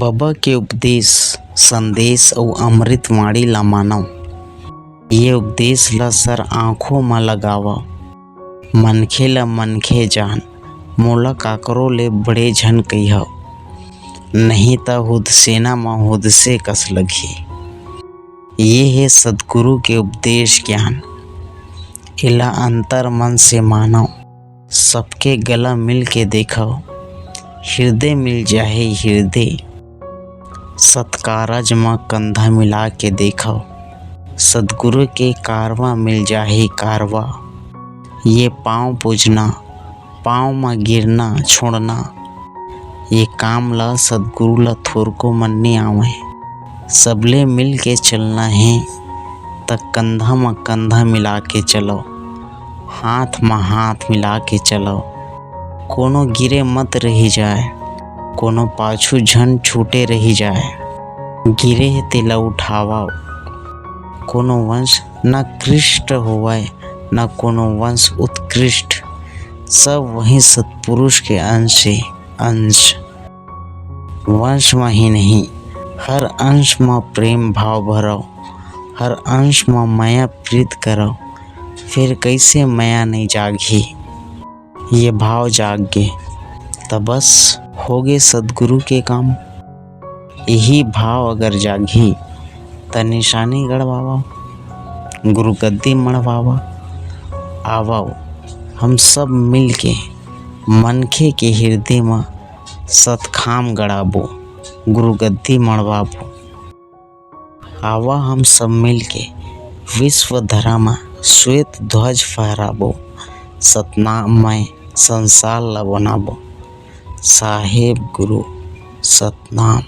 बाबा के उपदेश संदेश अउ अमृतवाणी ला मानव। ये उपदेश ला सर आँखों में लगावा। मनखे ला मनखे जान, मोला काकरो ले बड़े झन कहिया, नहीं त हुद सेना में हुद से कस लगी। ये है सदगुरु के उपदेश ज्ञान। इला अंतर मन से मानव, सबके गला मिल के देखो, हृदय मिल जाए हृदय। सत्कारज में कंधा मिला के देखो, सदगुरु के कारवा मिल जाए कारवा। ये पाँव पूजना, पाँव में गिरना छोड़ना, ये काम ला सदगुरु ला थोर को मन नहीं आवे। सबले मिल के चलना है तक कंधा में कंधा मिला के चलो, हाथ में हाथ मिला के चलो। कोनो गिरे मत रही जाए, कोनो पाछू झन छूटे रही जाए। गिरे है तेला उठावा। कोनो वंश न कृष्ट होवे, न कोनो वंश उत्कृष्ट। सब वही सत्पुरुष के अंश है। अंश वंश में ही नहीं, हर अंश में प्रेम भाव भरो, हर अंश में माया प्रीत करो। फिर कैसे माया नहीं जागी। ये भाव जाग गए तब बस हो गए सदगुरु के काम। यही भाव अगर जागी त निशानी गड़वावा, गुरु गद्दी मड़वावा। आवो हम सब मिल के मनखे के हृदय में सतखाम गड़ाबो, गुरु गद्दी मड़वाबो। आवा हम सब मिल के विश्व धरा में श्वेत ध्वज फहराबो, सतनामय संसार ला बनाबो। साहेब गुरु सतनाम।